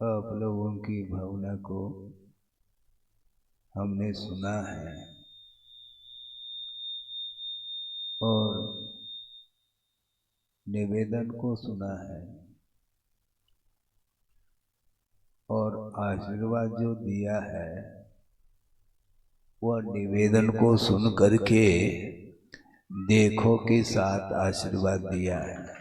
आप लोगों की भावना को हमने सुना है और निवेदन को सुना है और आशीर्वाद जो दिया है वह निवेदन को सुन करके देखो के साथ आशीर्वाद दिया है।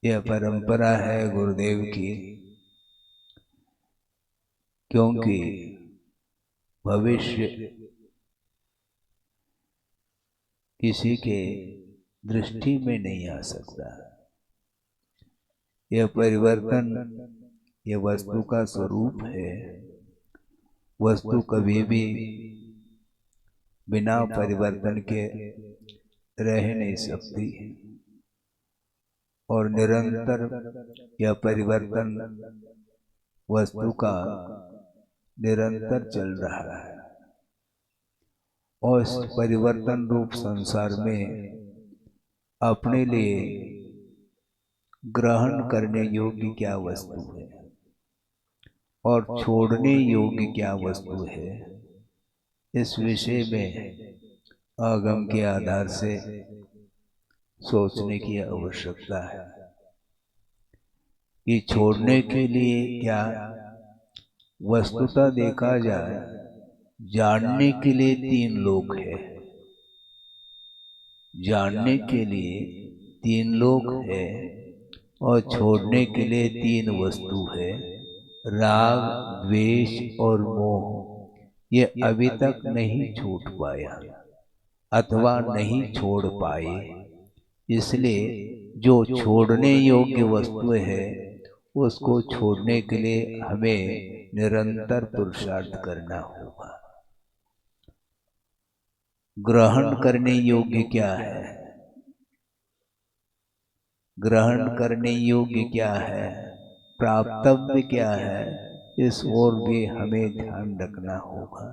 यह परंपरा है गुरुदेव की, क्योंकि भविष्य किसी के दृष्टि में नहीं आ सकता। यह परिवर्तन यह वस्तु का स्वरूप है। वस्तु कभी भी बिना परिवर्तन के रह नहीं सकती और निरंतर यह परिवर्तन वस्तु का निरंतर चल रहा है और इस परिवर्तन रूप संसार में अपने लिए ग्रहण करने योग्य क्या वस्तु है और छोड़ने योग्य क्या वस्तु है, इस विषय में आगम के आधार से सोचने की आवश्यकता है कि छोड़ने के लिए क्या वस्तुतः देखा जाए, जानने के लिए तीन लोक है। जानने के लिए तीन लोक है और छोड़ने के लिए तीन वस्तु है, राग, द्वेष और मोह। ये अभी तक नहीं छूट पाया अथवा नहीं छोड़ पाए। इसलिए जो छोड़ने योग्य वस्तु है उसको छोड़ने के लिए हमें निरंतर पुरुषार्थ करना होगा। ग्रहण करने योग्य क्या है, ग्रहण करने योग्य क्या है, प्राप्तव्य क्या है, इस ओर भी हमें ध्यान रखना होगा।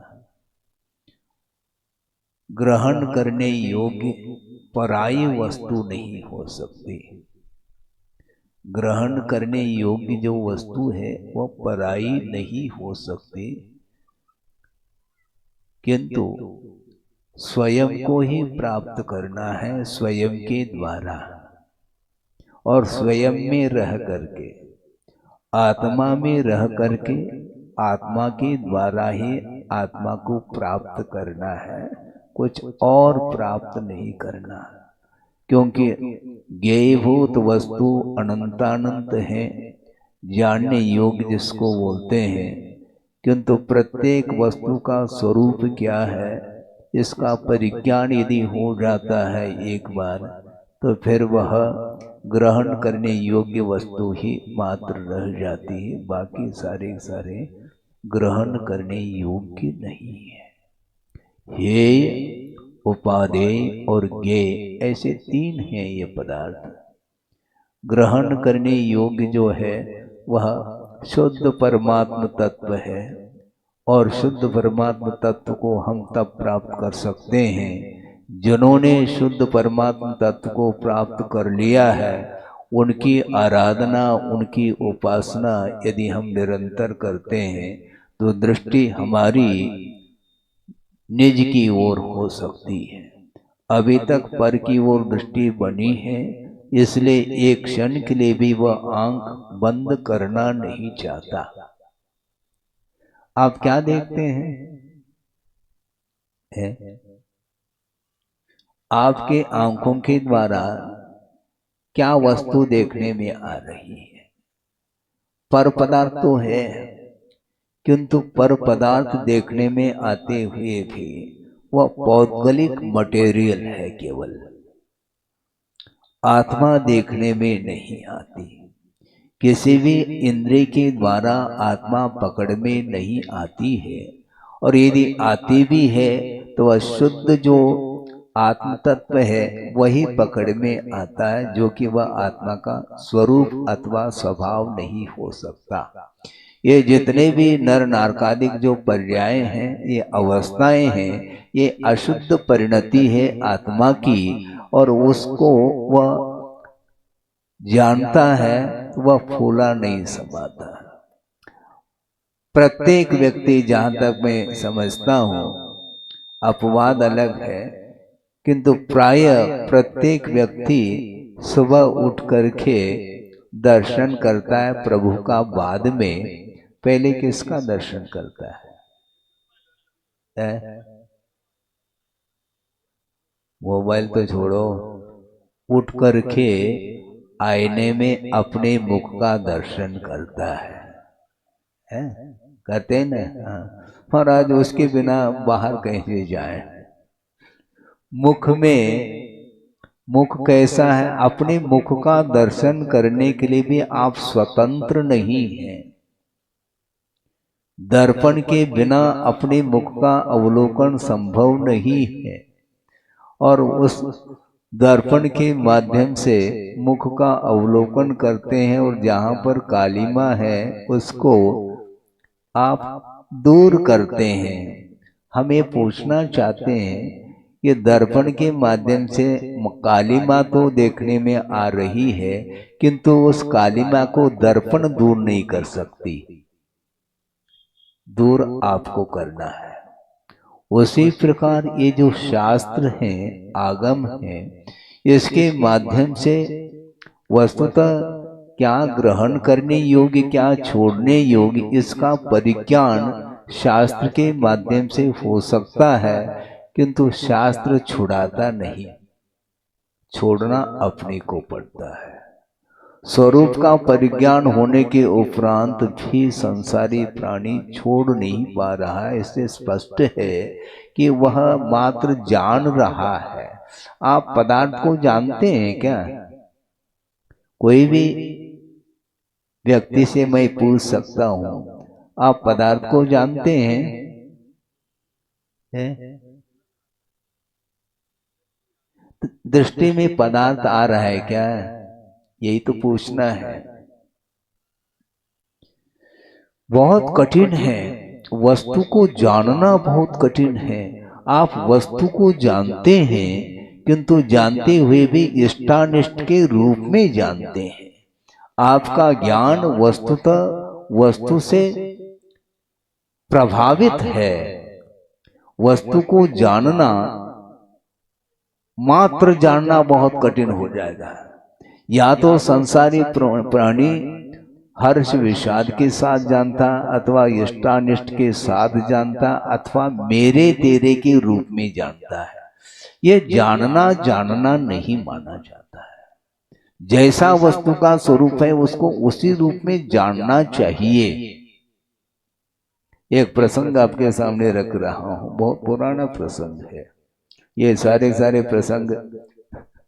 ग्रहण करने योग्य पराई वस्तु नहीं हो सकती। ग्रहण करने योग्य जो वस्तु है वह पराई नहीं हो सकती, किंतु स्वयं को ही प्राप्त करना है स्वयं के द्वारा और स्वयं में रह करके, आत्मा में रह करके, आत्मा के द्वारा ही आत्मा को प्राप्त करना है, कुछ और प्राप्त नहीं करना। क्योंकि ज्ञेयभूत वस्तु अनंतानंत है, जानने योग्य जिसको बोलते हैं, किंतु प्रत्येक वस्तु का स्वरूप क्या है इसका परिज्ञान यदि हो जाता है एक बार, तो फिर वह ग्रहण करने योग्य वस्तु ही मात्र रह जाती है, बाकी सारे ग्रहण करने योग्य नहीं है। हेय, उपादेय और ज्ञेय ऐसे तीन हैं ये पदार्थ। ग्रहण करने योग्य जो है वह शुद्ध परमात्म तत्व है और शुद्ध परमात्म तत्व को हम तब प्राप्त कर सकते हैं जिन्होंने शुद्ध परमात्म तत्व को प्राप्त कर लिया है। उनकी आराधना, उनकी उपासना यदि हम निरंतर करते हैं तो दृष्टि हमारी निज की ओर हो सकती है। अभी तक पर की ओर दृष्टि बनी है, इसलिए एक क्षण के लिए भी वह आंख बंद करना नहीं चाहता। आप क्या देखते हैं? आपके आंखों के द्वारा क्या वस्तु देखने में आ रही है? पर पदार्थ तो है, किंतु पर पदार्थ देखने में आते हुए भी वह पौद्गलिक मटेरियल है, केवल आत्मा देखने में नहीं आती। किसी भी इंद्रिय के द्वारा आत्मा पकड़ में नहीं आती है और यदि आती भी है तो वह शुद्ध जो आत्म तत्व है वही पकड़ में आता है, जो कि वह आत्मा का स्वरूप अथवा स्वभाव नहीं हो सकता। ये जितने भी नर नारकादिक जो पर्याय हैं, ये अवस्थाएं हैं, ये अशुद्ध परिणति है आत्मा की और उसको वह जानता है, वह फूला नहीं समाता। प्रत्येक व्यक्ति, जहां तक मैं समझता हूं, अपवाद अलग है, किंतु प्राय प्रत्येक व्यक्ति सुबह उठ करके दर्शन करता है प्रभु का, बाद में पहले किसका दर्शन करता है? मोबाइल तो छोड़ो, उठ करके आईने में अपने मुख का दर्शन करता है? कहते हैं ना। और आज उसके बिना बाहर कैसे जाए? मुख कैसा है? अपने मुख का दर्शन करने के लिए भी आप स्वतंत्र नहीं हैं। दर्पण के बिना अपने मुख का अवलोकन संभव नहीं है, और उस दर्पण के माध्यम से मुख का अवलोकन करते हैं, और जहां पर कालिमा है उसको आप दूर करते हैं। हमें पूछना चाहते हैं, ये दर्पण के माध्यम से कालिमा तो देखने में आ रही है, किंतु उस कालिमा को दर्पण दूर नहीं कर सकती, दूर आपको करना है। उसी प्रकार ये जो शास्त्र हैं, आगम हैं, इसके माध्यम से वस्तुतः क्या ग्रहण करने योग्य, क्या छोड़ने योग्य, इसका परिज्ञान शास्त्र के माध्यम से हो सकता है, किंतु शास्त्र छुड़ाता नहीं, छोड़ना अपने को पड़ता है। स्वरूप का परिज्ञान होने के उपरांत भी संसारी प्राणी छोड़ नहीं पा रहा है। इससे स्पष्ट है कि वह मात्र जान रहा है। आप पदार्थ को जानते हैं क्या? कोई भी व्यक्ति से मैं पूछ सकता हूं, आप पदार्थ को जानते हैं? दृष्टि में पदार्थ आ रहा है क्या? यही तो पूछना है। बहुत कठिन है, वस्तु को जानना बहुत कठिन है। आप वस्तु को जानते हैं, किंतु जानते हुए भी इष्टानिष्ट के रूप में जानते हैं। आपका ज्ञान वस्तुतः वस्तु से प्रभावित है। वस्तु को जानना, मात्र जानना बहुत कठिन हो जाएगा। या तो संसारी प्राणी हर्ष विषाद के साथ जानता, अथवा इष्टानिष्ट के साथ जानता, अथवा मेरे तेरे के रूप में जानता है। ये जानना नहीं माना जाता है। जैसा वस्तु का स्वरूप है उसको उसी रूप में जानना चाहिए। एक प्रसंग आपके सामने रख रहा हूं, बहुत पुराना प्रसंग है। ये सारे प्रसंग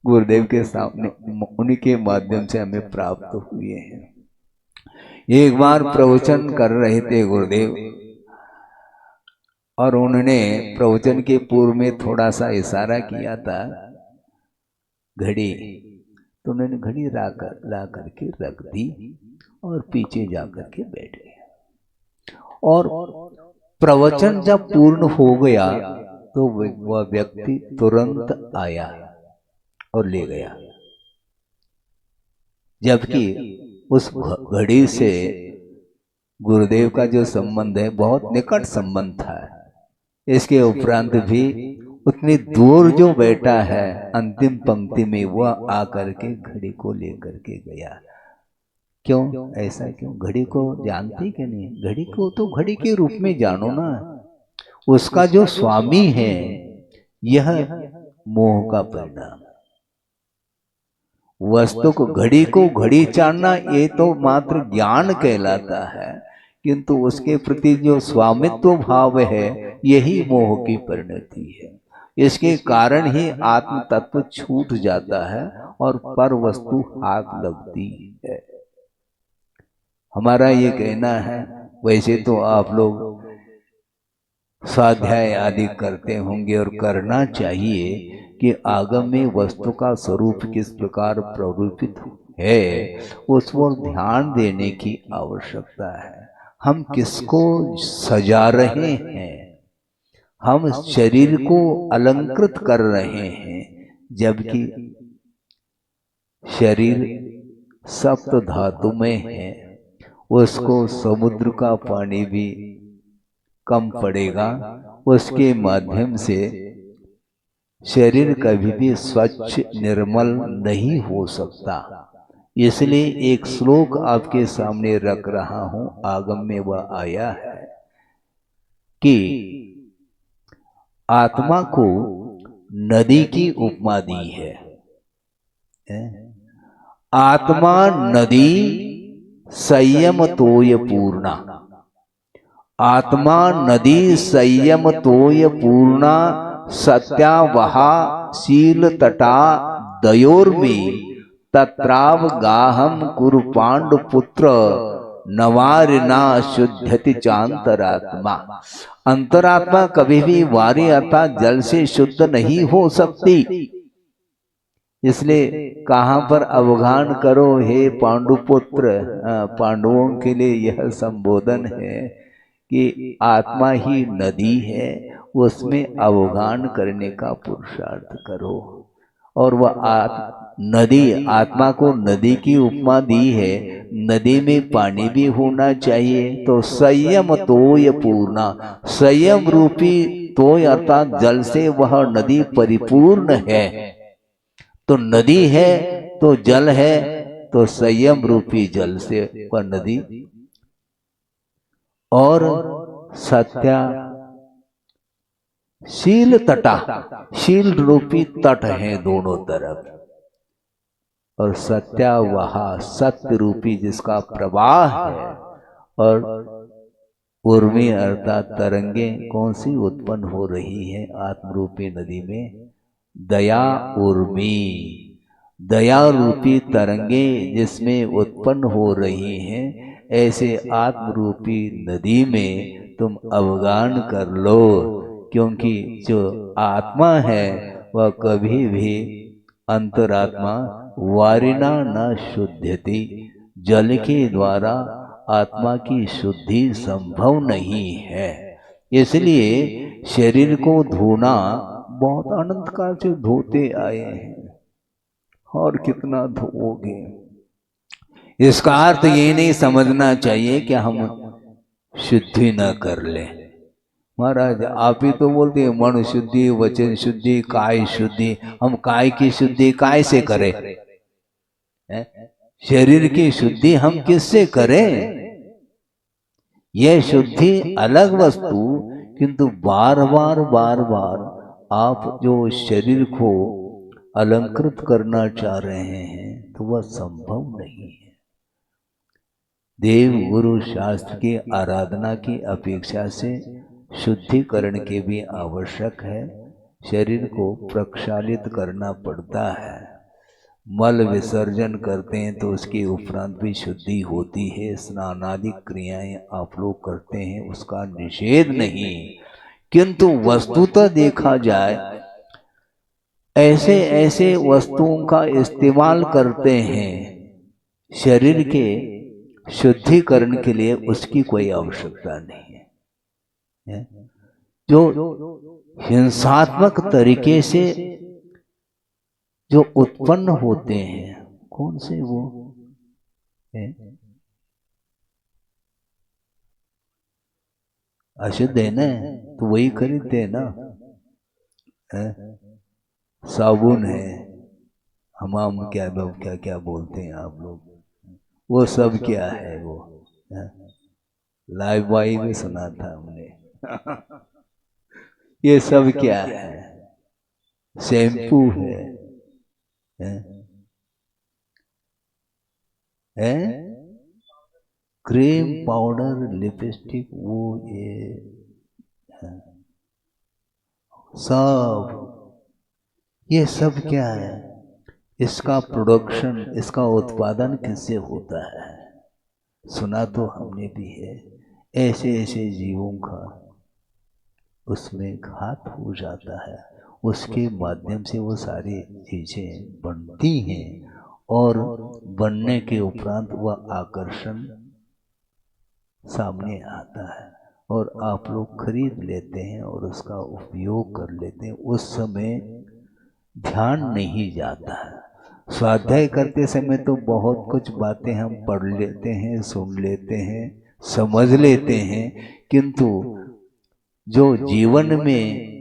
गुरुदेव के सामने, उन्हीं के माध्यम से हमें प्राप्त हुए हैं। एक बार प्रवचन कर रहे थे गुरुदेव, और उन्होंने प्रवचन के पूर्व में थोड़ा सा इशारा किया था, घड़ी। तो उन्होंने घड़ी ला करके रख दी और पीछे जाकर के बैठ गए। और प्रवचन जब पूर्ण हो गया तो वह व्यक्ति तुरंत आया और ले गया, जबकि उस घड़ी से गुरुदेव का जो संबंध है बहुत निकट संबंध था। इसके उपरांत भी उतनी दूर जो बैठा है अंतिम पंक्ति में, वह आकर के घड़ी को लेकर के गया। क्यों ऐसा? क्यों? घड़ी को जानती कि नहीं? घड़ी को तो घड़ी के रूप में जानो ना। उसका जो स्वामी है, यह मोह का परिणाम। वस्तु को, घड़ी को घड़ी जानना ये तो मात्र ज्ञान कहलाता है, किंतु उसके प्रति जो स्वामित्व भाव है, यही मोह की परिणति है। इसके कारण ही आत्म तत्व छूट जाता है और पर वस्तु हाथ लगती है। हमारा ये कहना है, वैसे तो आप लोग स्वाध्याय आदि करते होंगे और करना चाहिए, कि आगम में वस्तु का स्वरूप किस प्रकार प्ररूपित है उस पर ध्यान देने की आवश्यकता है। हम किसको सजा रहे हैं? हम शरीर को अलंकृत कर रहे हैं, जबकि शरीर सप्त धातु में है, उसको समुद्र का पानी भी कम पड़ेगा, उसके माध्यम से शरीर कभी भी स्वच्छ निर्मल नहीं हो सकता। इसलिए एक श्लोक आपके सामने रख रहा हूं, आगम में वह आया है कि आत्मा को नदी की उपमा दी है। आत्मा नदी संयम तोय पूर्णा, आत्मा नदी संयम तोय पूर्णा, सत्यावहा शील तटा दयोर्मी, तत्राव गाहम कुरु पांडु पुत्र, नवारिना शुद्धति चांतरात्मा। अंतरात्मा कभी भी वारी अर्थात जल से शुद्ध नहीं हो सकती। इसलिए कहां पर अवगान करो हे पांडुपुत्र, पांडवों के लिए यह संबोधन है कि आत्मा ही नदी है, उसमें अवगान करने का पुरुषार्थ करो। और वह नदी, आत्मा को नदी की उपमा दी है। नदी में पानी भी होना चाहिए, तो संयम तोय पूर्णा, संयम रूपी तोय अर्थात जल से वह नदी परिपूर्ण है। तो नदी है तो जल है, तो संयम रूपी जल से वह नदी, और सत्या शील तटा, शील रूपी तट है दोनों तरफ, और सत्यावहा सत्य रूपी जिसका प्रवाह है, और उर्मी अर्थात तरंगे कौन सी उत्पन्न हो रही है आत्मरूपी नदी में, दया उर्मी, दया रूपी तरंगे जिसमें उत्पन्न हो रही हैं, ऐसे आत्मरूपी नदी में तुम अवगान कर लो। क्योंकि जो आत्मा है वह कभी भी अंतरात्मा वारिना न शुद्धति, जल के द्वारा आत्मा की शुद्धि संभव नहीं है। इसलिए शरीर को धोना बहुत अनंत काल से धोते आए हैं, और कितना धोओगे। इसका अर्थ ये नहीं समझना चाहिए कि हम शुद्धि न कर ले। महाराज आप ही तो बोलते हैं मन शुद्धि, वचन शुद्धि, काय शुद्धि। हम काय की शुद्धि काय से करें? शरीर की शुद्धि हम किससे करें? यह शुद्धि अलग वस्तु, किंतु बार बार आप जो शरीर को अलंकृत करना चाह रहे हैं तो वह संभव नहीं है। देव गुरु शास्त्र की आराधना की अपेक्षा से शुद्धिकरण के भी आवश्यक है। शरीर को प्रक्षालित करना पड़ता है। मल विसर्जन करते हैं तो उसके उपरांत भी शुद्धि होती है। स्नान आदि क्रियाएं आप लोग करते हैं, उसका निषेध नहीं, किंतु वस्तुतः देखा जाए ऐसे ऐसे वस्तुओं का इस्तेमाल करते हैं शरीर के शुद्धिकरण के लिए, उसकी कोई आवश्यकता नहीं है। जो हिंसात्मक तरीके से जो उत्पन्न होते हैं, कौन से वो है? अशुद्ध है ना, तो वही खरीदते हैं ना। साबुन है, हमाम क्या क्या क्या बोलते हैं आप लोग, वो सब क्या है? वो लाइव बॉय में सुना था हमने। ये सब क्या है? शैम्पू है, क्रीम, पाउडर, लिपस्टिक, वो ये सब, ये सब क्या है? इसका प्रोडक्शन, इसका उत्पादन किससे होता है? सुना तो हमने भी है। ऐसे ऐसे जीवों का उसमें घात हो जाता है, उसके माध्यम से वो सारी चीजें बनती हैं, और बनने के उपरांत वह आकर्षण सामने आता है और आप लोग खरीद लेते हैं और उसका उपयोग कर लेते हैं। उस समय ध्यान नहीं जाता है। स्वाध्याय करते समय तो बहुत कुछ बातें हम पढ़ लेते हैं, सुन लेते हैं, समझ लेते हैं, किंतु जो जीवन में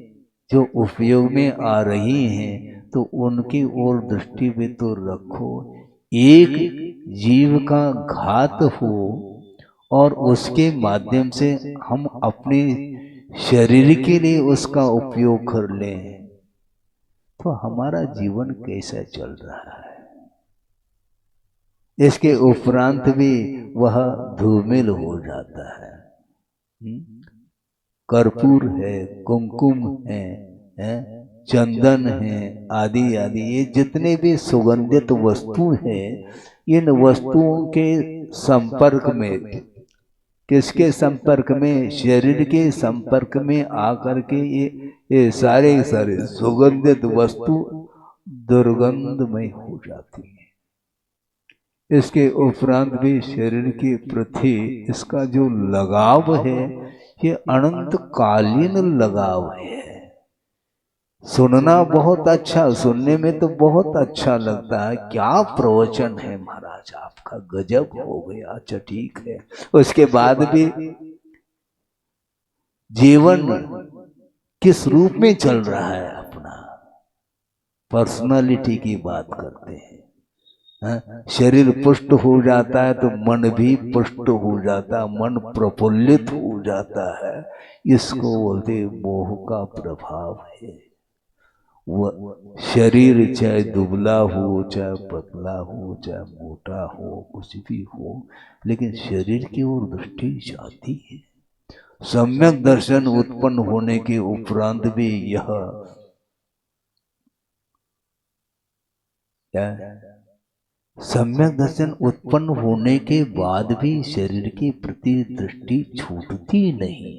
जो उपयोग में आ रही हैं तो उनकी ओर दृष्टि भी तो रखो। एक जीव का घात हो और उसके माध्यम से हम अपने शरीर के लिए उसका उपयोग कर लें तो हमारा जीवन कैसा चल रहा है। इसके उपरांत भी वह धूमिल हो जाता है। कर्पूर है, कुमकुम है, चंदन है, आदि आदि, ये जितने भी सुगंधित वस्तु हैं, इन वस्तुओं के संपर्क में, किसके संपर्क में, शरीर के संपर्क में आकर के ये सारे सारे सुगंधित वस्तु दुर्गंधमय हो जाती है। इसके उपरांत भी शरीर के प्रति इसका जो लगाव है ये अनंत कालीन लगाव है। सुनना बहुत अच्छा, सुनने में तो बहुत अच्छा लगता है, क्या प्रवचन है महाराज आपका, गजब हो गया, अच्छा ठीक है। उसके बाद भी जीवन किस रूप में चल रहा है अपना, पर्सनालिटी की बात करते हैं। शरीर पुष्ट हो जाता है तो मन भी पुष्ट हो जाता है, मन प्रफुल्लित हो जाता है। इसको बोलते मोह का प्रभाव है। वह शरीर चाहे दुबला हो, चाहे पतला हो, चाहे मोटा हो, कुछ भी हो, लेकिन शरीर की ओर दृष्टि जाती है। सम्यक दर्शन उत्पन्न होने के उपरांत भी यह सम्यक दर्शन उत्पन्न होने के बाद भी शरीर के प्रति दृष्टि छूटती नहीं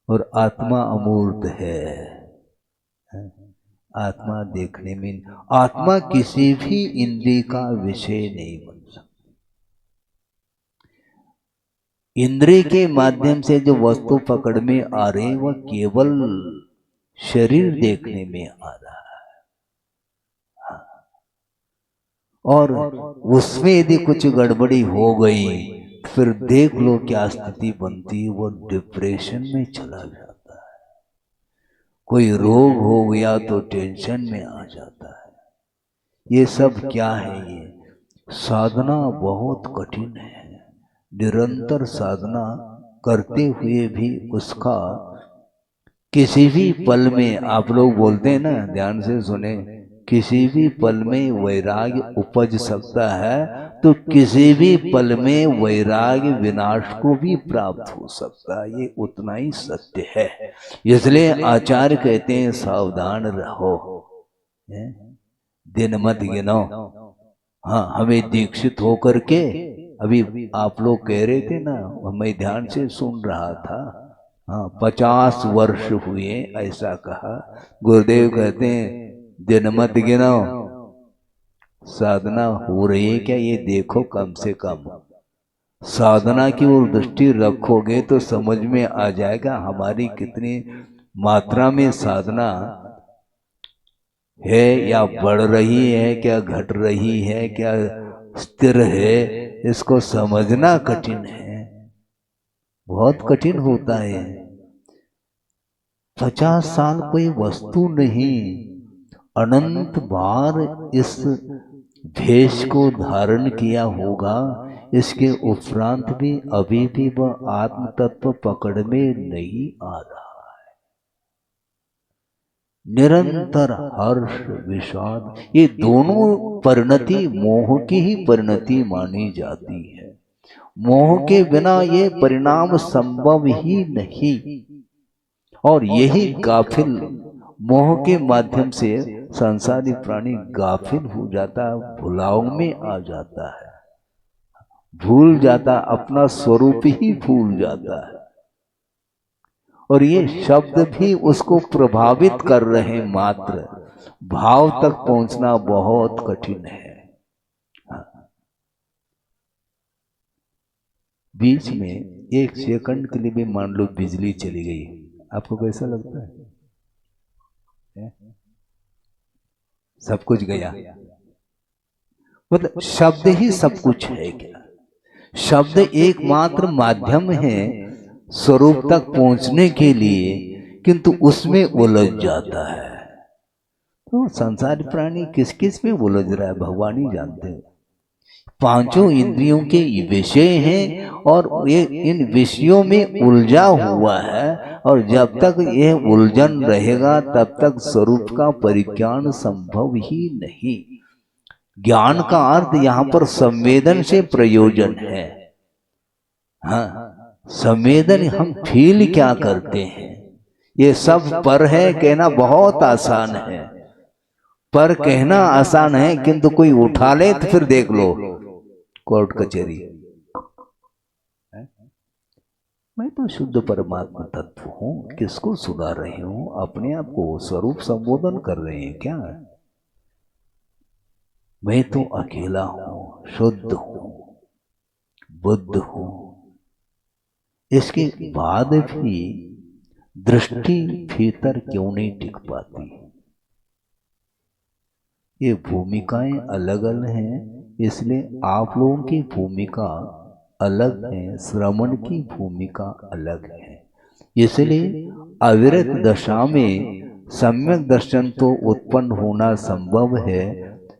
और आत्मा अमूर्त है। आत्मा देखने में, आत्मा किसी भी इंद्रिय का विषय नहीं बन सकती। इंद्रिय के माध्यम से जो वस्तु पकड़ में आ रही वह केवल शरीर देखने में आ रहा है, और उसमें यदि कुछ गड़बड़ी हो गई फिर देख लो क्या स्थिति बनती है, वो डिप्रेशन में चला जाता है। कोई रोग हो गया तो टेंशन में आ जाता है। ये सब क्या है, ये साधना बहुत कठिन है। निरंतर साधना करते हुए भी उसका किसी भी पल में, आप लोग बोलते हैं ना, ध्यान से सुने, किसी भी पल में वैराग्य उपज सकता है तो किसी भी पल में वैराग्य विनाश को भी प्राप्त हो सकता है। ये उतना ही सत्य है। इसलिए आचार्य कहते हैं सावधान रहो, दिन मत गिनो। हाँ, हमें दीक्षित होकर के, अभी आप लोग कह रहे थे ना, मैं ध्यान से सुन रहा था, हाँ 50 वर्ष हुए ऐसा कहा। गुरुदेव कहते हैं दिन मत गिनो, साधना हो रही है क्या ये देखो, कम से कम साधना की ओर दृष्टि रखोगे तो समझ में आ जाएगा हमारी कितनी मात्रा में साधना है, या बढ़ रही है, क्या घट रही है, क्या स्थिर है। इसको समझना कठिन है, बहुत कठिन होता है। 50 साल कोई वस्तु नहीं, अनंत बार इस भेष को धारण किया होगा। इसके उपरांत भी अभी भी वह आत्म तत्व पकड़ में नहीं आ रहा है। निरंतर हर्ष विषाद, ये दोनों परिणति मोह की ही परिणति मानी जाती है। मोह के बिना ये परिणाम संभव ही नहीं, और यही गाफिल, मोह के माध्यम से संसारी प्राणी गाफिल हो जाता है, भुलाव में आ जाता है, भूल जाता, अपना स्वरूप ही भूल जाता है। और ये शब्द भी उसको प्रभावित कर रहे, मात्र भाव तक पहुंचना बहुत कठिन है। बीच में 1 सेकंड के लिए भी मान लो बिजली चली गई, आपको कैसा लगता है? सब कुछ गया। मतलब शब्द ही सब कुछ है क्या? शब्द एकमात्र माध्यम है स्वरूप तक पहुंचने के लिए, किंतु उसमें उलझ जाता है। तो संसार प्राणी किस किस में उलझ रहा है भगवान ही जानते हैं। पांचों इंद्रियों के विषय हैं और ये इन विषयों में उलझा हुआ है, और जब तक यह उलझन रहेगा तब तक स्वरूप का परिज्ञान संभव ही नहीं। ज्ञान का अर्थ यहाँ पर संवेदन से प्रयोजन है। हाँ, संवेदन हम फील क्या करते हैं, ये सब पर है कहना बहुत आसान है। पर कहना आसान है, किंतु कोई उठा ले तो फिर देख लो कोर्ट कचहरी। मैं तो शुद्ध परमात्मा तत्व हूं, किसको सुना रहे हूं? अपने आप को स्वरूप संबोधन कर रहे हैं क्या? मैं तो अकेला हूं, शुद्ध हूं, बुद्ध हूं। इसके बाद भी दृष्टि भीतर क्यों नहीं टिक पाती? ये भूमिकाएं अलग अलग हैं, इसलिए आप लोगों की भूमिका अलग है, श्रवण की भूमिका अलग है। इसलिए अविरत दशा में सम्यक दर्शन तो उत्पन्न होना संभव है।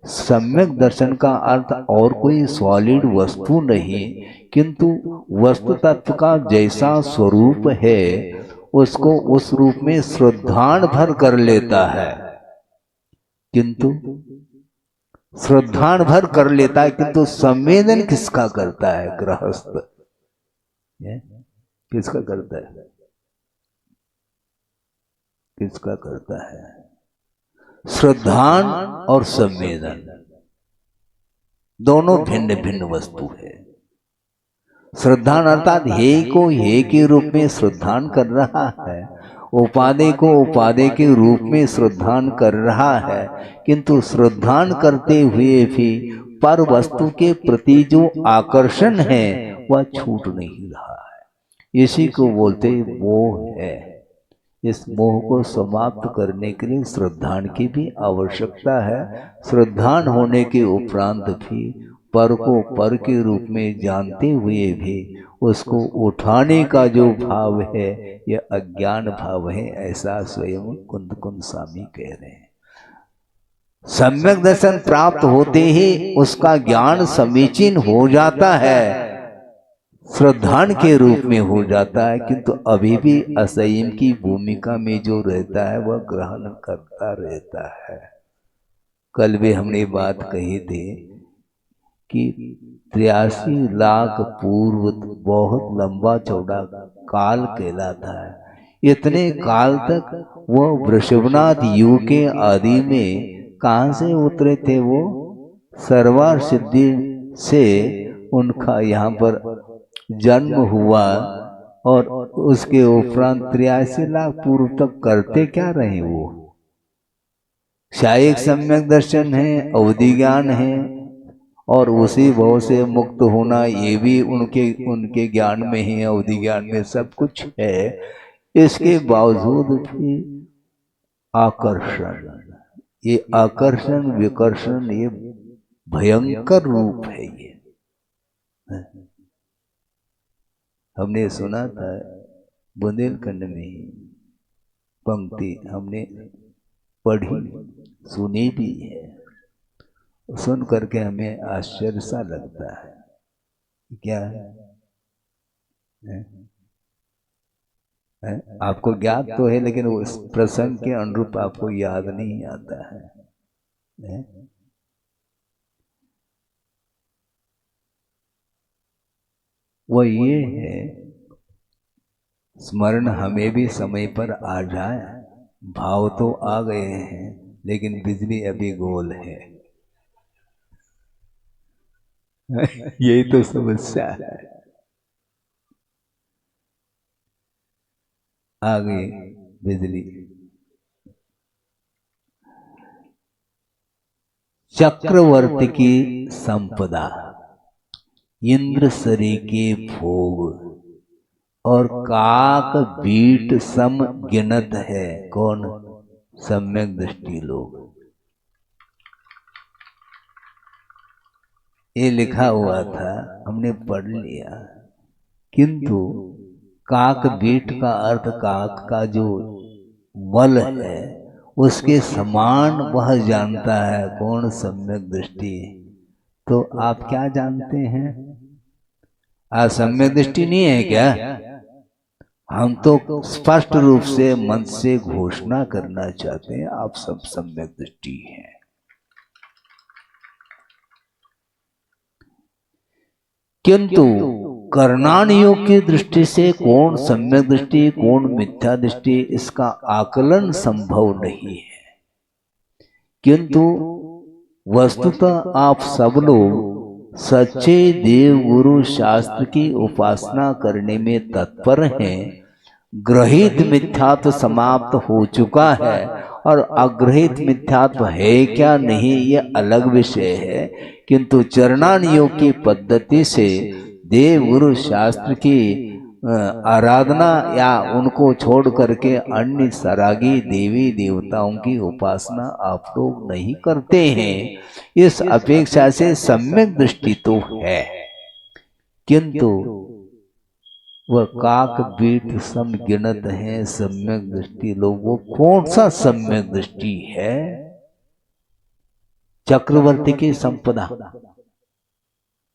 सम्यक दर्शन का अर्थ और कोई सॉलिड वस्तु नहीं, किंतु वस्तु तत्व का जैसा स्वरूप है उसको उस रूप में श्रद्धान भर कर लेता है। किंतु श्रद्धान भर कर लेता है, किंतु संवेदन किसका करता है? गृहस्थ किसका करता है? किसका करता है? श्रद्धान और संवेदन दोनों भिन्न भिन्न वस्तु है। श्रद्धान अर्थात हे को हे के रूप में श्रद्धान कर रहा है, उपादेय को उपादेय के रूप में श्रद्धान कर रहा है, किंतु श्रद्धान करते हुए भी पर वस्तु के प्रति जो आकर्षण है वह छूट नहीं रहा है। इसी को बोलते मोह है। इस मोह को समाप्त करने के लिए श्रद्धान की भी आवश्यकता है। श्रद्धान होने के उपरांत भी पर को पर के रूप में जानते हुए भी उसको उठाने का जो भाव है यह अज्ञान भाव है, ऐसा स्वयं कुंद कुंद स्वामी कह रहे हैं। सम्यक दर्शन प्राप्त होते ही उसका ज्ञान समीचीन हो जाता है, श्रद्धान के रूप में हो जाता है, किंतु अभी भी असंयम की भूमिका में जो रहता है वह ग्रहण करता रहता है। कल भी हमने बात कही थी कि 83 लाख पूर्व बहुत लंबा चौड़ा काल कहलाता है। इतने काल तक वो वृषभनाथ युग के आदि में कहाँ से उतरे थे? वो सर्वार सिद्धि से उनका यहाँ पर जन्म हुआ, और उसके उपरांत 83 लाख पूर्व तक करते क्या रहे? वो शायद सम्यक दर्शन है, अवधि ज्ञान है, और उसी भाव से मुक्त होना ये भी उनके ज्ञान में ही, अवधि ज्ञान में सब कुछ है। इसके बावजूद भी आकर्षण, ये आकर्षण विकर्षण ये भयंकर रूप है। ये हमने सुना था बुंदेलखंड में पंक्ति, हमने पढ़ी सुनी भी है, सुन करके हमें आश्चर्य सा लगता है। क्या है? आपको ज्ञात तो है, लेकिन उस प्रसंग के अनुरूप आपको याद नहीं आता है। वो ये है, स्मरण हमें भी समय पर आ जाए। भाव तो आ गए हैं, लेकिन बिजली अभी गोल है। यही तो समस्या है। आ गई बिजली। चक्रवर्ती की संपदा, इंद्र सरी के भोग, और काक बीट सम गिनत है। कौन? सम्यक दृष्टि लोग। ये लिखा हुआ था, हमने पढ़ लिया, किंतु काक बीट का अर्थ काक का जो मल है उसके समान वह जानता है कौन सम्यक दृष्टि। तो आप क्या जानते हैं? आज सम्यक दृष्टि नहीं है क्या? हम तो स्पष्ट रूप से मन से घोषणा करना चाहते हैं आप सब सम्यक दृष्टि हैं। किंतु कर्णान योग की दृष्टि से कौन सम्यक दृष्टि कौन मिथ्या दृष्टि इसका आकलन संभव नहीं है। किंतु वस्तुतः आप सब लोग सच्चे देव गुरु शास्त्र की उपासना करने में तत्पर हैं। ग्रहित मिथ्यात्व समाप्त हो चुका है और अग्रहित मिथ्यात्व है क्या नहीं ये अलग विषय है। किंतु चरणान योग की पद्धति से देव गुरु शास्त्र की आराधना या उनको छोड़ करके अन्य सरागी देवी देवताओं की उपासना आप लोग नहीं करते हैं। इस अपेक्षा से सम्यक दृष्टि तो है, किंतु वह काक बीट सम गिनत है सम्यक दृष्टि लोग। वो कौन सा सम्यक दृष्टि है? चक्रवर्ती की संपदा।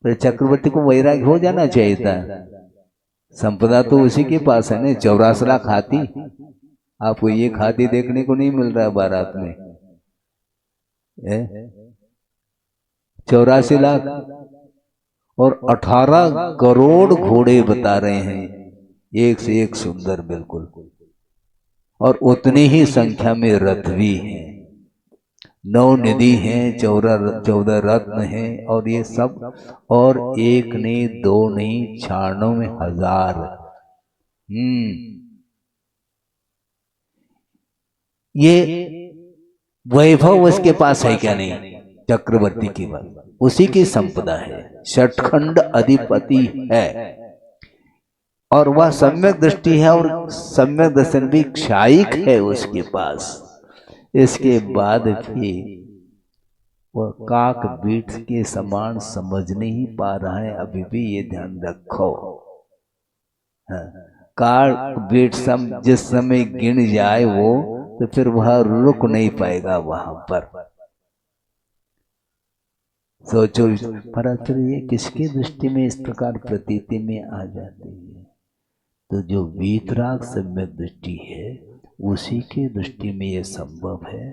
पर चक्रवर्ती को वैराग्य हो जाना चाहिए था। संपदा तो उसी के पास है ना, 84 लाख हाथी। आपको ये हाथी देखने को नहीं मिल रहा है बारात में। 84 लाख और 18 करोड़ घोड़े बता रहे हैं, एक से एक सुंदर बिल्कुल, और उतनी ही संख्या में रथ भी हैं, 9 निधि हैं, 14 रत्न हैं, और ये सब, और एक नहीं दो नहीं 96,000। ये वैभव उसके पास है क्या? नहीं, चक्रवर्ती की बात उसी की संपदा है, षटखंड अधिपति है, और वह सम्यक दृष्टि है और सम्यक दर्शन भी क्षायिक है उसके पास। इसके बाद भी वह काक बीट के समान समझ नहीं पा रहा है। अभी भी ये ध्यान रखो, काक बीट सम जिस समय गिन जाए वो, तो फिर वह रुक नहीं पाएगा वहां पर। सोचो, पर ये किसकी दृष्टि में इस प्रकार प्रतीति में आ जाती है? तो जो वीतराग सम्यक दृष्टि है उसी की दृष्टि में ये संभव है,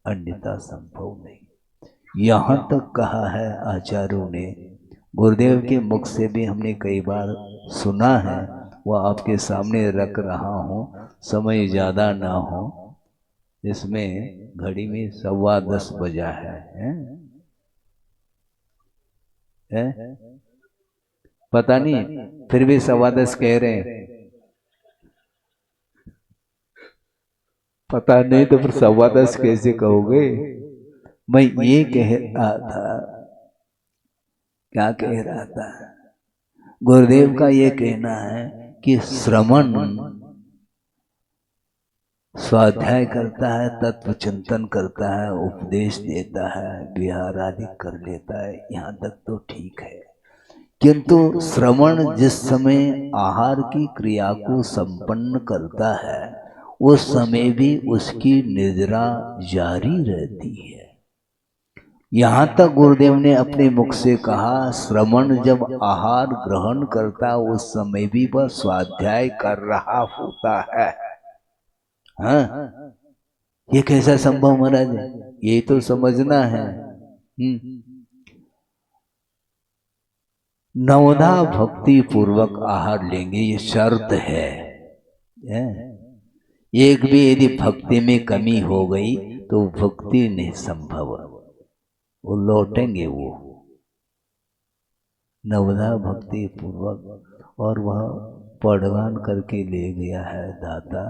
अन्यथा संभव नहीं। यहाँ तक कहा है आचार्यों ने, गुरुदेव के मुख से भी हमने कई बार सुना है, वह आपके सामने रख रहा हूँ, समय ज़्यादा ना हो। इसमें घड़ी में 10:15 बजा है? पता नहीं, फिर भी 10:15 कह रहे हैं। पता नहीं तो फिर 10:15 कैसे कहोगे? मैं ये कह रहा था, क्या कह रहा था? गुरुदेव का ये कहना है कि श्रवण स्वाध्याय करता है, तत्व चिंतन करता है, उपदेश देता है, विहार आदि कर लेता है, यहाँ तक तो ठीक है। किंतु श्रवण जिस समय आहार की क्रिया को संपन्न करता है उस समय भी उसकी निद्रा जारी रहती है। यहाँ तक गुरुदेव ने अपने मुख से कहा, श्रवण जब आहार ग्रहण करता उस समय भी वह स्वाध्याय कर रहा होता है। हाँ, ये कैसा संभव महाराज? ये तो समझना है। नवधा भक्ति पूर्वक आहार लेंगे, ये शर्त है। एक भी यदि भक्ति में कमी हो गई तो भक्ति नहीं संभव, वो लौटेंगे वो नवधा भक्ति पूर्वक। और वह पढ़वान करके ले गया है दाता,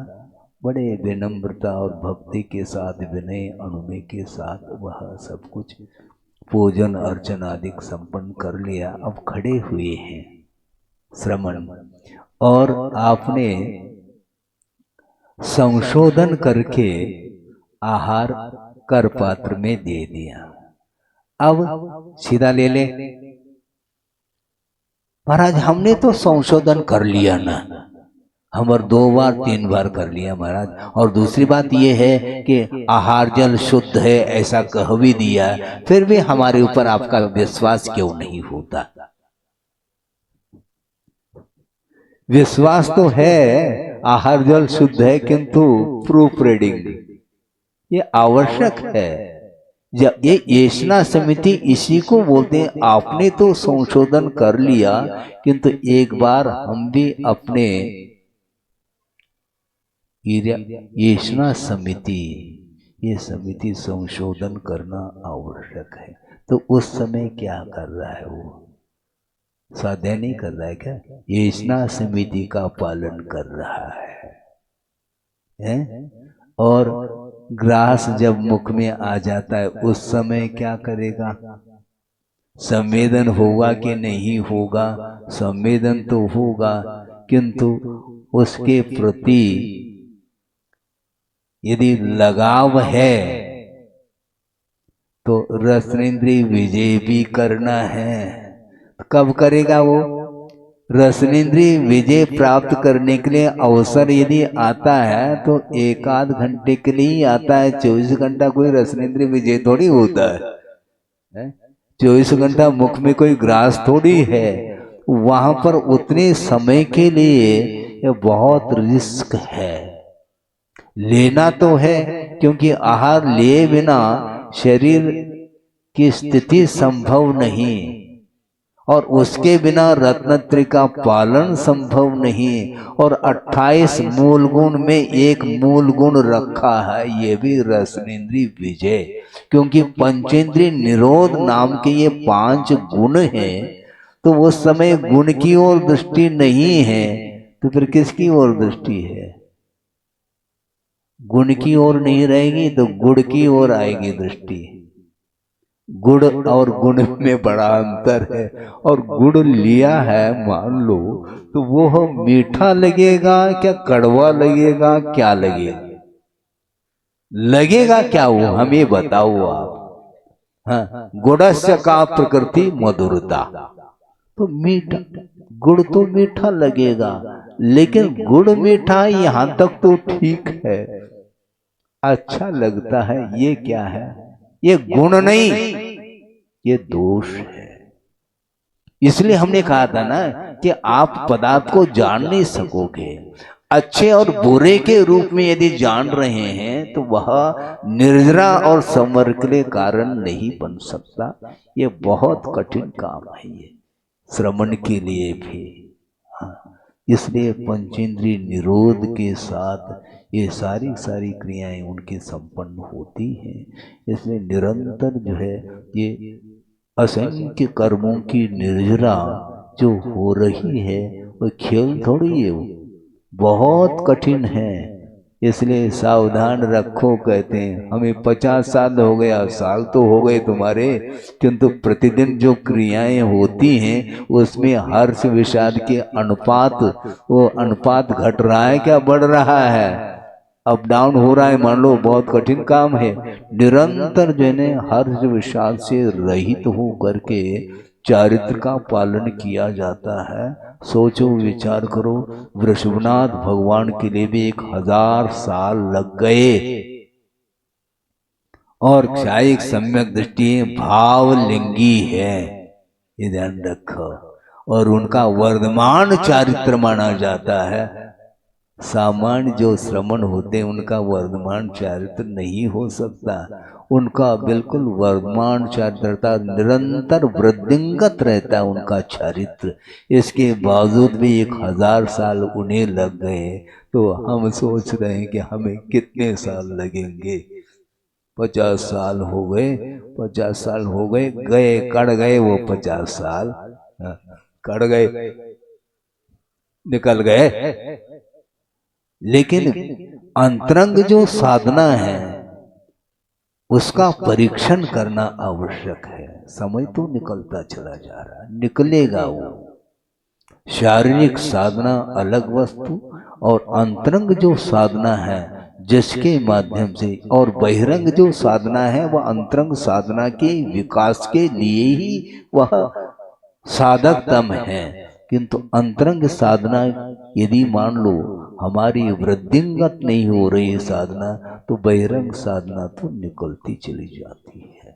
बड़े विनम्रता और भक्ति के साथ, विनय अनुनय के साथ वह सब कुछ पूजन अर्चन आदि संपन्न कर लिया। अब खड़े हुए हैं श्रवण, और आपने संशोधन करके आहार कर पात्र में दे दिया। अब सीधा ले ले, महाराज हमने तो संशोधन कर लिया ना, हमार 2 बार 3 बार कर लिया महाराज। और दूसरी बात यह है कि आहार जल शुद्ध है ऐसा कह भी दिया, फिर भी हमारे ऊपर आपका विश्वास क्यों नहीं होता? विश्वास तो है, आहार जल शुद्ध है, किंतु प्रूफ रीडिंग ये आवश्यक है। जब ये येषणा समिति इसी को बोलते हैं, आपने तो संशोधन कर लिया, किंतु एक बार हम भी अपने येषणा समिति, ये समिति संशोधन करना आवश्यक है। तो उस समय क्या कर रहा है वो? स्वाध्याय नहीं कर रहा है क्या? येषणा समिति का पालन कर रहा है? और ग्रास जब मुख में आ जाता है उस समय क्या करेगा? संवेदन होगा कि नहीं होगा? संवेदन तो होगा, किंतु उसके प्रति यदि लगाव है तो रसनेन्द्रिय विजय भी करना है। कब करेगा वो? रसनेन्द्रिय विजय प्राप्त करने के लिए अवसर यदि आता है तो 1-8 घंटे के लिए ही आता है। 24 घंटा कोई रसनेन्द्रिय विजय थोड़ी होता है। 24 घंटा मुख में कोई ग्रास थोड़ी है। वहां पर उतने समय के लिए ये बहुत रिस्क है। लेना तो है, क्योंकि आहार लिए बिना शरीर की स्थिति संभव नहीं, और उसके बिना रत्नत्रय का पालन संभव नहीं। और 28 मूल गुण में एक मूल गुण रखा है, ये भी रसनेन्द्रिय विजय। क्योंकि पंचेंद्रिय निरोध नाम के ये 5 गुण हैं, तो उस समय गुण की ओर दृष्टि नहीं है, तो फिर किसकी ओर दृष्टि है? गुण की ओर नहीं रहेगी तो गुड़ की ओर आएगी दृष्टि। गुड़ और गुण में बड़ा अंतर है। और गुड़ लिया है मान लो, तो वो मीठा लगेगा क्या कड़वा लगेगा, क्या लगेगा? लगेगा क्या वो हमें बताओ आप। हाँ, गुड़स्य का प्रकृति मधुरता, तो मीठा, गुड़ तो मीठा लगेगा, लेकिन गुड़ मीठा यहां तक तो ठीक है, अच्छा लगता है। ये क्या है? ये गुण नहीं, ये दोष है। इसलिए हमने कहा था ना कि आप पदार्थ को जान नहीं सकोगे। अच्छे और बुरे के रूप में यदि जान रहे हैं तो वह निर्जरा और संवर के लिए कारण नहीं बन सकता। ये बहुत कठिन काम है ये श्रवण के लिए भी। हाँ, इसलिए पंचेंद्रिय निरोध के साथ ये सारी क्रियाएं उनकी संपन्न होती हैं। इसलिए निरंतर जो है ये असंख्य कर्मों की निर्जरा जो हो रही है वो खेल थोड़ी है, वो बहुत कठिन है। इसलिए सावधान रखो कहते हैं। हमें 50 साल हो गया, साल तो हो गए तुम्हारे, किंतु प्रतिदिन जो क्रियाएं होती हैं उसमें हर्ष विषाद के अनुपात, वो अनुपात घट रहा है क्या बढ़ रहा है? अप डाउन हो रहा है। मान लो बहुत कठिन काम है। निरंतर जने हर्ष विषाद से रहित हो करके चारित्र का पालन किया जाता है। सोचो, विचार करो, वृषभनाथ भगवान के लिए भी 1000 साल लग गए। और क्षायिक सम्यक दृष्टि भावलिंगी है, ये ध्यान रखो। और उनका वर्धमान चारित्र माना जाता है। सामान्य जो श्रमण होते हैं उनका वर्धमान चारित्र नहीं हो सकता। उनका बिल्कुल वर्धमान चारित्र निरंतर वृद्धिंगत रहता है उनका चारित्र। इसके बावजूद भी 1000 साल उन्हें लग गए, तो हम सोच रहे हैं कि हमें कितने साल लगेंगे। 50 साल हो गए, 50 साल हो गए, गए कड़ गए वो 50 साल, कड़ गए, निकल गए। लेकिन अंतरंग जो साधना है उसका परीक्षण करना आवश्यक है। समय तो निकलता चला जा रहा है, निकलेगा वो। शारीरिक साधना अलग वस्तु, और अंतरंग जो साधना है जिसके माध्यम से, और बहिरंग जो साधना है वह अंतरंग साधना के विकास के लिए ही वह साधकतम है। किंतु अंतरंग साधना यदि मान लो हमारी वृद्धिंगत नहीं हो रही साधना, तो बहिरंग साधना तो निकलती चली जाती है।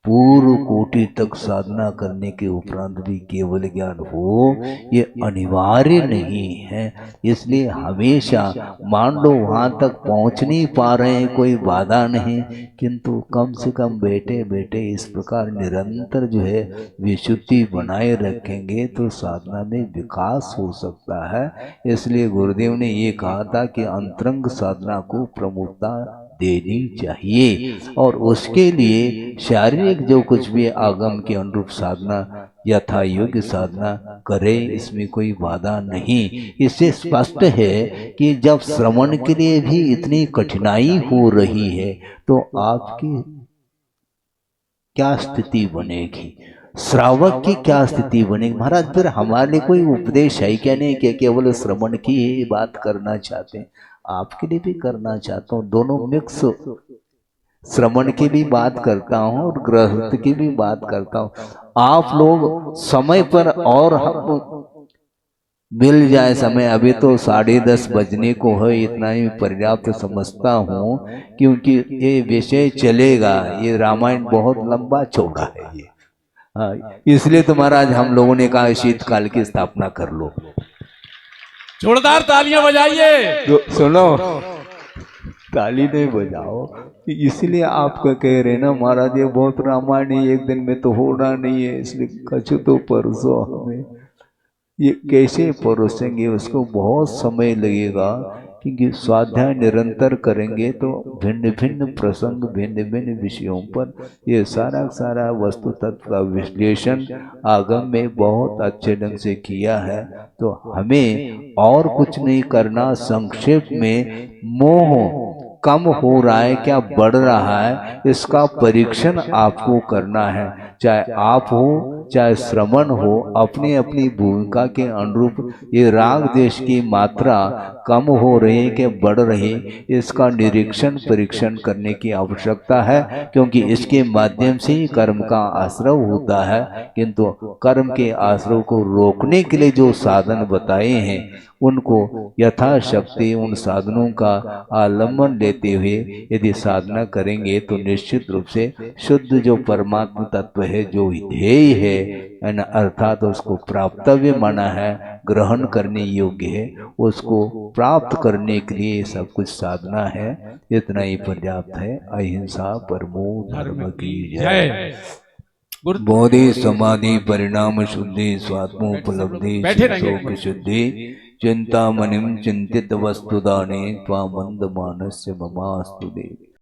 पूर्व कोटि तक साधना करने के उपरांत भी केवल ज्ञान हो, ये अनिवार्य नहीं है। इसलिए हमेशा मान लो वहां तक पहुंच नहीं पा रहे हैं, कोई बाधा नहीं, किंतु कम से कम बैठे बैठे इस प्रकार निरंतर जो है विशुद्धि बनाए रखेंगे तो साधना में विकास हो सकता है। इसलिए गुरुदेव ने ये कहा था कि अंतरंग साधना को प्रमुखता देनी चाहिए, और उसके लिए शारीरिक जो कुछ भी आगम के अनुरूप साधना यथा योग्य साधना करे, इसमें कोई बाधा नहीं। इससे स्पष्ट है कि जब श्रवण के लिए भी इतनी कठिनाई हो रही है तो आपकी क्या स्थिति बनेगी, श्रावक की क्या स्थिति बनेगी। महाराज फिर हमारे लिए कोई उपदेश है क्या? नहीं कि केवल श्रवण की ही बात करना चाहते हैं, आपके लिए भी करना चाहता हूँ। दोनों मिक्स, श्रवण की भी बात करता हूँ और गृहस्थ की भी बात करता हूँ। आप लोग समय पर और मिल जाए समय, अभी तो 10:30 बजने को है, इतना ही पर्याप्त समझता हूँ, क्योंकि ये विषय चलेगा, ये रामायण बहुत लंबा चौड़ा है ये। हाँ, इसलिए तो महाराज हम लोगों ने कहा शीतकाल की स्थापना कर लो। जोरदार तालियां बजाइए। तो सुनो, ताली नहीं बजाओ, इसलिए आप कह रहे ना महाराज ये बहुत रामायण है, एक दिन में तो होना नहीं है, इसलिए कछु तो परसो हमें। ये कैसे परोसेंगे, उसको बहुत समय लगेगा, क्योंकि स्वाध्याय निरंतर करेंगे तो भिन्न भिन्न प्रसंग, भिन्न भिन्न विषयों पर ये सारा वस्तु तत्व का विश्लेषण आगम में बहुत अच्छे ढंग से किया है। तो हमें और कुछ नहीं करना, संक्षेप में मोह कम हो रहा है क्या बढ़ रहा है, इसका परीक्षण आपको करना है। चाहे आप हो चाहे श्रवण हो, अपनी अपनी भूमिका के अनुरूप ये राग देश की मात्रा कम हो रही है कि बढ़ रही, इसका निरीक्षण परीक्षण करने की आवश्यकता है, क्योंकि इसके माध्यम से ही कर्म का आश्रव होता है। किंतु कर्म के आश्रव को रोकने के लिए जो साधन बताए हैं, उनको यथाशक्ति उन साधनों का आलम्बन लेते हुए यदि साधना करेंगे तो निश्चित रूप से शुद्ध जो परमात्मा तत्व है, जो ध्येय है, अर्थात उसको प्राप्तव्य माना है, ग्रहण करने योग्य है, उसको प्राप्त करने के लिए सब कुछ साधना है। इतना ही पर्याप्त है। अहिंसा परमो धर्म की जय। बोधि समाधि परिणाम शुद्धि स्वात्मोपलब्धि शोक शुद्धि चिंतामणिम चिंतित वस्तुदाने त्वामंद मानस्य ममास्तु देव।